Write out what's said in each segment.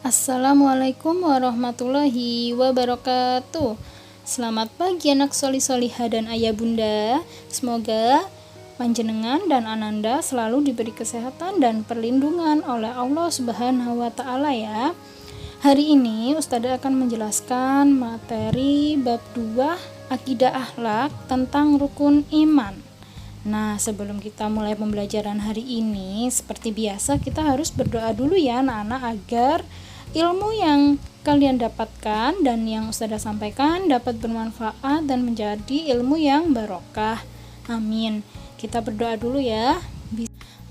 Assalamualaikum warahmatullahi wabarakatuh. Selamat pagi anak soli-solihah dan ayah bunda. Semoga panjenengan dan ananda selalu diberi kesehatan dan perlindungan oleh Allah Subhanahu wa taala ya. Hari ini Ustazah akan menjelaskan materi bab 2 akidah akhlak tentang rukun iman. Nah, sebelum kita mulai pembelajaran hari ini, seperti biasa kita harus berdoa dulu ya anak-anak agar ilmu yang kalian dapatkan dan yang Ustazah sampaikan dapat bermanfaat dan menjadi ilmu yang barokah. Amin. Kita berdoa dulu ya.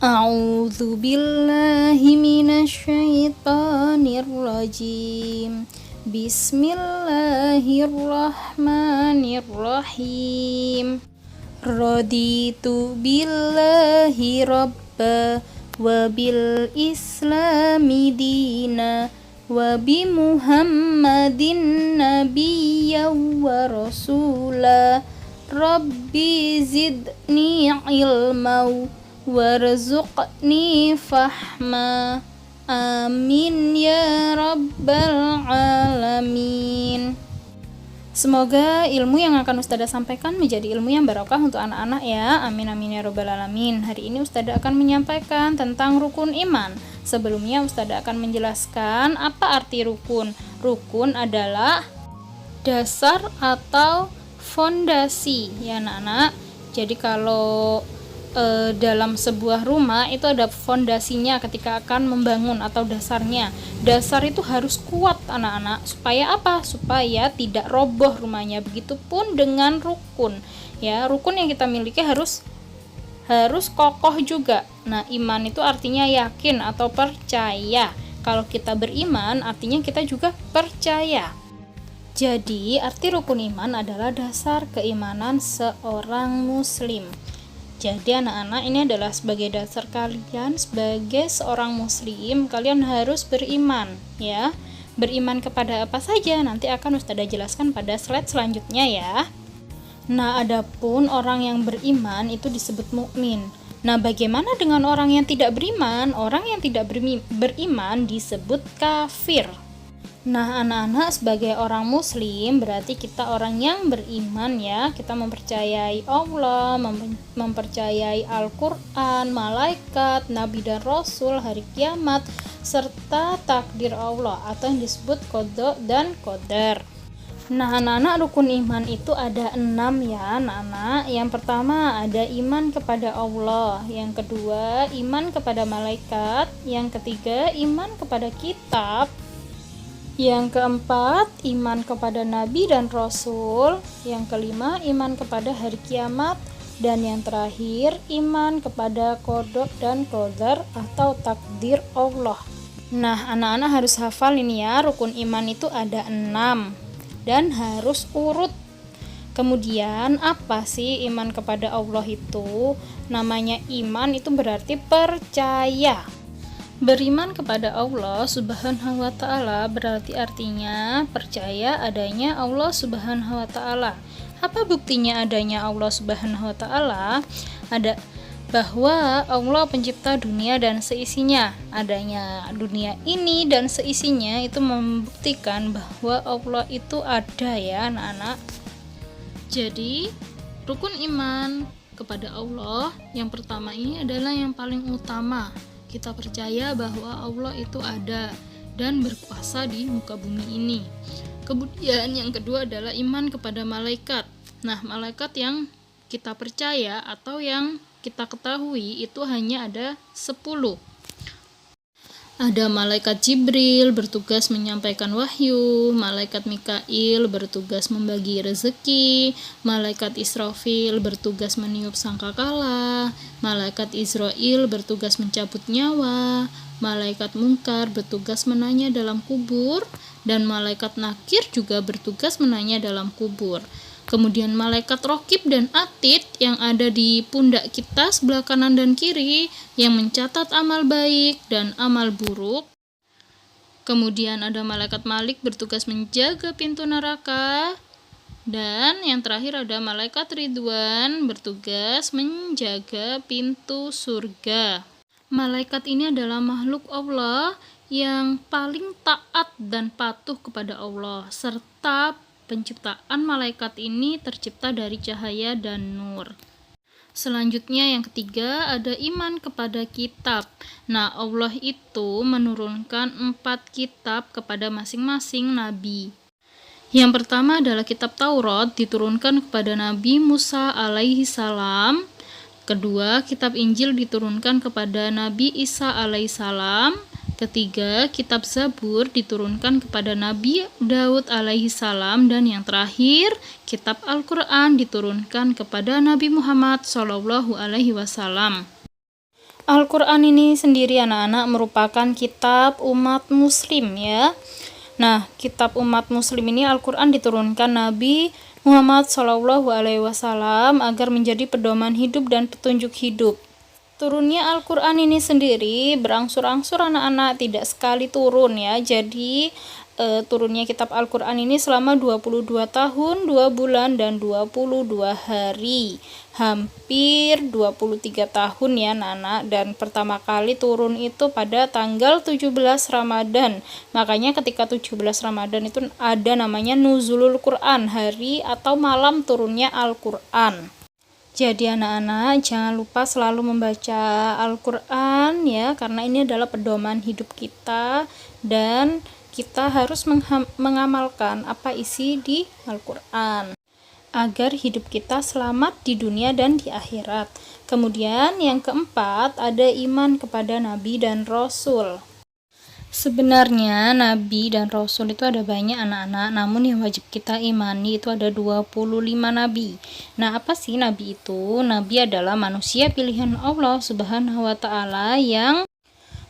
A'udzu billahi minasyaitonir rajim. Bismillahirrahmanirrahim. Raditu billahi rabba wa bil islami dina wa bi muhammadin nabiyya wa rasula rabbi zidni ilma warzuqni fahma amin ya rabbal alamin. Semoga ilmu yang akan Ustazah sampaikan menjadi ilmu yang barokah untuk anak-anak ya. Amin amin ya rabbal alamin. Hari ini Ustazah akan menyampaikan tentang rukun iman. Sebelumnya Ustazah akan menjelaskan apa arti rukun. Rukun adalah dasar atau fondasi ya anak-anak. Jadi kalau dalam sebuah rumah itu ada fondasinya ketika akan membangun atau dasarnya. Dasar itu harus kuat anak-anak. Supaya apa? Supaya tidak roboh rumahnya. Begitupun dengan rukun. Ya, rukun yang kita miliki harus kokoh juga. Nah, iman itu artinya yakin atau percaya. Kalau kita beriman artinya kita juga percaya. Jadi, arti rukun iman adalah dasar keimanan seorang muslim. Jadi anak-anak, ini adalah sebagai dasar kalian sebagai seorang muslim, kalian harus beriman ya. Beriman kepada apa saja nanti akan Ustazah jelaskan pada slide selanjutnya ya. Nah, adapun orang yang beriman itu disebut mukmin. Nah, bagaimana dengan orang yang tidak beriman? Orang yang tidak beriman disebut kafir. Nah, anak-anak, sebagai orang muslim berarti kita orang yang beriman ya. Kita mempercayai Allah, mempercayai Al-Quran, malaikat, nabi dan rasul, hari kiamat, serta takdir Allah atau yang disebut qada dan qadar. Nah, anak-anak, rukun iman itu ada 6 ya anak-anak. Yang pertama ada iman kepada Allah, yang kedua iman kepada malaikat, yang ketiga iman kepada kitab, yang keempat, iman kepada nabi dan rasul. Yang kelima, iman kepada hari kiamat. Dan yang terakhir, iman kepada qada dan qadar atau takdir Allah. Nah, anak-anak harus hafal ini ya. Rukun iman itu ada 6 dan harus urut. Kemudian, apa sih iman kepada Allah itu? Namanya iman itu berarti percaya. Beriman kepada Allah Subhanahu wa ta'ala berarti artinya percaya adanya Allah Subhanahu wa ta'ala. Apa buktinya adanya Allah Subhanahu wa ta'ala? Ada bahwa Allah pencipta dunia dan seisinya. Adanya dunia ini dan seisinya itu membuktikan bahwa Allah itu ada ya anak-anak. Jadi rukun iman kepada Allah yang pertama ini adalah yang paling utama. Kita percaya bahwa Allah itu ada dan berkuasa di muka bumi ini. Kemudian yang kedua adalah iman kepada malaikat. Nah, malaikat yang kita percaya atau yang kita ketahui itu hanya ada 10. Ada malaikat Jibril bertugas menyampaikan wahyu, malaikat Mikail bertugas membagi rezeki, malaikat Israfil bertugas meniup sangkakala, malaikat Israil bertugas mencabut nyawa, malaikat Munkar bertugas menanya dalam kubur, dan malaikat Nakir juga bertugas menanya dalam kubur. Kemudian malaikat Rokib dan Atid yang ada di pundak kita sebelah kanan dan kiri yang mencatat amal baik dan amal buruk. Kemudian ada malaikat Malik bertugas menjaga pintu neraka. Dan yang terakhir ada malaikat Ridwan bertugas menjaga pintu surga. Malaikat ini adalah makhluk Allah yang paling taat dan patuh kepada Allah, serta penciptaan malaikat ini tercipta dari cahaya dan nur. Selanjutnya yang ketiga ada iman kepada kitab. Nah, Allah itu menurunkan 4 kitab kepada masing-masing nabi. Yang pertama adalah kitab Taurat diturunkan kepada Nabi Musa alaihi salam. Kedua, kitab Injil diturunkan kepada Nabi Isa alaihissalam. Ketiga, kitab Zabur diturunkan kepada Nabi Daud alaihi salam. Dan yang terakhir, kitab Al-Quran diturunkan kepada Nabi Muhammad Shallallahu alaihi wasallam. Al-Quran ini sendiri anak-anak merupakan kitab umat muslim ya. Nah, kitab umat muslim ini Al-Quran diturunkan Nabi Muhammad Shallallahu alaihi wasallam agar menjadi pedoman hidup dan petunjuk hidup. Turunnya Al-Quran ini sendiri berangsur-angsur anak-anak, tidak sekali turun ya. Jadi turunnya kitab Al-Quran ini selama 22 tahun, 2 bulan, dan 22 hari. Hampir 23 tahun ya anak-anak. Dan pertama kali turun itu pada tanggal 17 Ramadan. Makanya ketika 17 Ramadan itu ada namanya Nuzulul Quran, hari atau malam turunnya Al-Quran. Jadi anak-anak jangan lupa selalu membaca Al-Quran ya, karena ini adalah pedoman hidup kita dan kita harus mengamalkan apa isi di Al-Quran agar hidup kita selamat di dunia dan di akhirat. Kemudian yang keempat ada iman kepada Nabi dan Rasul. Sebenarnya Nabi dan Rasul itu ada banyak anak-anak, namun yang wajib kita imani itu ada 25 Nabi. Nah, apa sih Nabi itu? Nabi adalah manusia pilihan Allah Subhanahu wa Ta'ala yang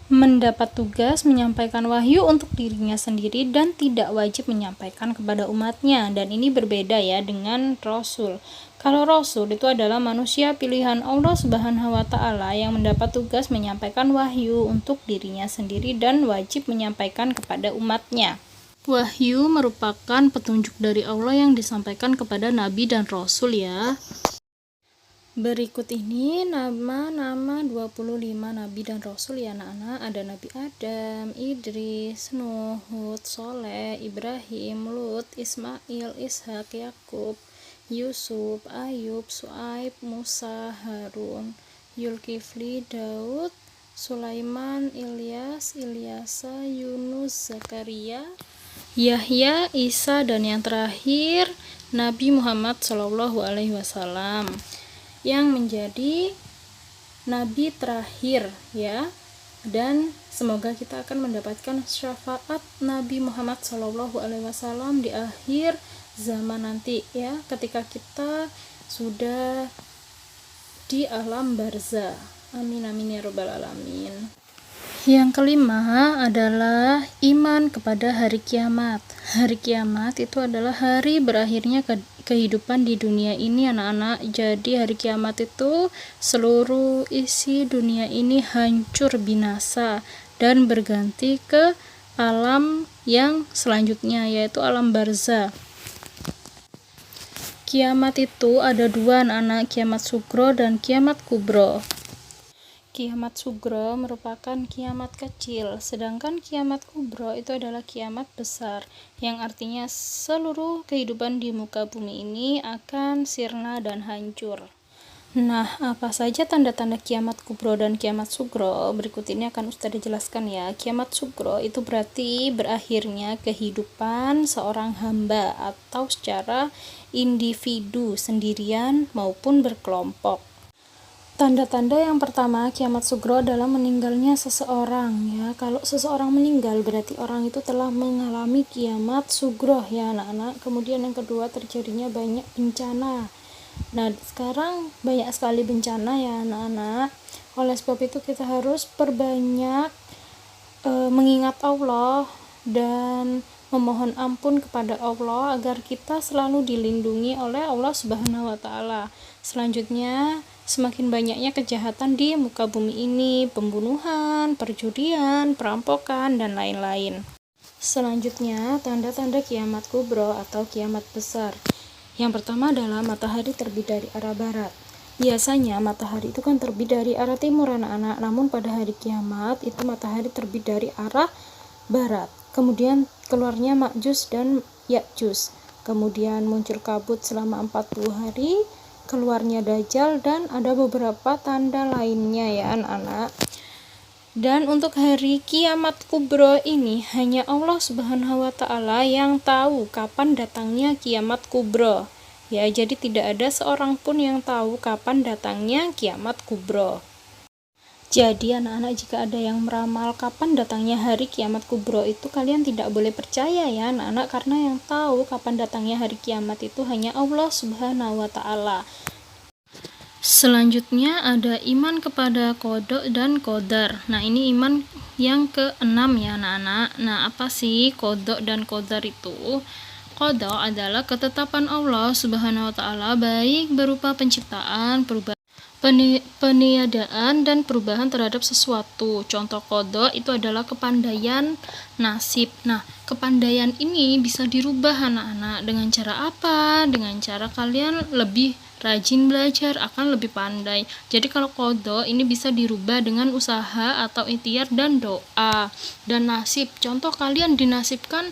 mendapat tugas menyampaikan wahyu untuk dirinya sendiri dan tidak wajib menyampaikan kepada umatnya. Dan ini berbeda ya dengan Rasul. Kalau Rasul itu adalah manusia pilihan Allah Subhanahu wa Ta'ala yang mendapat tugas menyampaikan wahyu untuk dirinya sendiri dan wajib menyampaikan kepada umatnya. Wahyu merupakan petunjuk dari Allah yang disampaikan kepada Nabi dan Rasul ya. Berikut ini nama-nama 25 Nabi dan Rasul ya anak-anak. Ada Nabi Adam, Idris, Nuh, Hud, Soleh, Ibrahim, Lut, Ismail, Ishak, Yakub, Yusuf, Ayub, Su'aib, Musa, Harun, Yulkifli, Daud, Sulaiman, Ilyas, Ilyasa, Yunus, Zakaria, Yahya, Isa, dan yang terakhir Nabi Muhammad Shallallahu alaihi wasallam yang menjadi nabi terakhir ya. Dan semoga kita akan mendapatkan syafaat Nabi Muhammad Shallallahu alaihi wasallam di akhir zaman nanti ya, ketika kita sudah di alam barzah. Amin amin ya rabbal alamin. Yang kelima adalah iman kepada hari kiamat. Hari kiamat itu adalah hari berakhirnya kehidupan di dunia ini anak-anak. Jadi hari kiamat itu seluruh isi dunia ini hancur binasa dan berganti ke alam yang selanjutnya, yaitu alam barzah. Kiamat itu ada dua anak-anak, kiamat sugro dan kiamat kubro. Kiamat sugro merupakan kiamat kecil, sedangkan kiamat kubro itu adalah kiamat besar, yang artinya seluruh kehidupan di muka bumi ini akan sirna dan hancur. Nah, apa saja tanda-tanda kiamat kubro dan kiamat sugro? Berikut ini akan Ustazah jelaskan ya. Kiamat sugro itu berarti berakhirnya kehidupan seorang hamba atau secara individu sendirian maupun berkelompok. Tanda-tanda yang pertama kiamat sugro adalah meninggalnya seseorang ya. Kalau seseorang meninggal berarti orang itu telah mengalami kiamat sugro ya anak-anak. Kemudian yang kedua terjadinya banyak bencana. Nah, sekarang banyak sekali bencana ya anak-anak. Oleh sebab itu kita harus perbanyak mengingat Allah dan memohon ampun kepada Allah agar kita selalu dilindungi oleh Allah Subhanahu wa Ta'ala. Selanjutnya, semakin banyaknya kejahatan di muka bumi ini, pembunuhan, perjudian, perampokan, dan lain-lain. Selanjutnya, tanda-tanda kiamat kubro atau kiamat besar. Yang pertama adalah matahari terbit dari arah barat. Biasanya matahari itu kan terbit dari arah timur anak-anak, namun pada hari kiamat itu matahari terbit dari arah barat. Kemudian keluarnya Ma'juj dan Ya'juj. Kemudian muncul kabut selama 40 hari, keluarnya Dajjal, dan ada beberapa tanda lainnya ya anak-anak. Dan untuk hari kiamat kubro ini hanya Allah Subhanahu wa Ta'ala yang tahu kapan datangnya kiamat kubro. Ya, jadi tidak ada seorang pun yang tahu kapan datangnya kiamat kubro. Jadi anak-anak, jika ada yang meramal kapan datangnya hari kiamat kubro itu, kalian tidak boleh percaya ya anak-anak, karena yang tahu kapan datangnya hari kiamat itu hanya Allah Subhanahu wa Ta'ala. Selanjutnya ada iman kepada qada dan qadar. Nah, ini iman yang ke-6 ya anak-anak. Nah, apa sih qada dan qadar itu? Qada adalah ketetapan Allah Subhanahu wa Ta'ala, baik berupa penciptaan, perubahan, peniadaan, dan perubahan terhadap sesuatu. Contoh qada itu adalah kepandaian nasib. Nah, kepandaian ini bisa dirubah anak-anak. Dengan cara apa? Dengan cara kalian lebih rajin belajar, akan lebih pandai. Jadi kalau qada ini bisa dirubah dengan usaha atau ikhtiar dan doa. Dan nasib, contoh kalian dinasibkan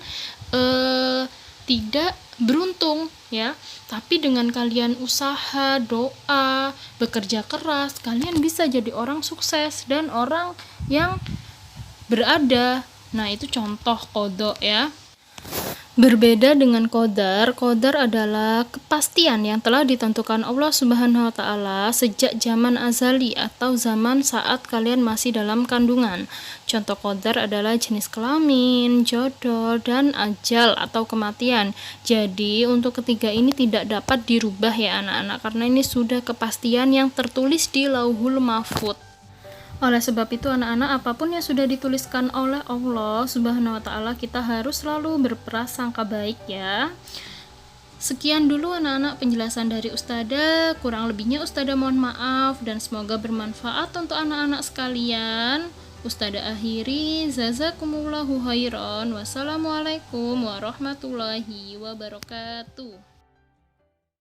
tidak beruntung ya, tapi dengan kalian usaha, doa, bekerja keras, kalian bisa jadi orang sukses dan orang yang berada. Nah, itu contoh qada ya. Berbeda dengan qadar, qadar adalah kepastian yang telah ditentukan Allah Subhanahu wa Ta'ala sejak zaman azali atau zaman saat kalian masih dalam kandungan. Contoh qadar adalah jenis kelamin, jodoh, dan ajal atau kematian. Jadi untuk ketiga ini tidak dapat dirubah ya anak-anak, karena ini sudah kepastian yang tertulis di Lauhul Mahfuz. Oleh sebab itu anak-anak, apapun yang sudah dituliskan oleh Allah Subhanahu wa Ta'ala, kita harus selalu berprasangka baik ya. Sekian dulu anak-anak penjelasan dari Ustadzah. Kurang lebihnya Ustadzah mohon maaf, dan semoga bermanfaat untuk anak-anak sekalian. Ustadzah akhiri, jazakumullahu khairan. Wassalamualaikum warahmatullahi wabarakatuh.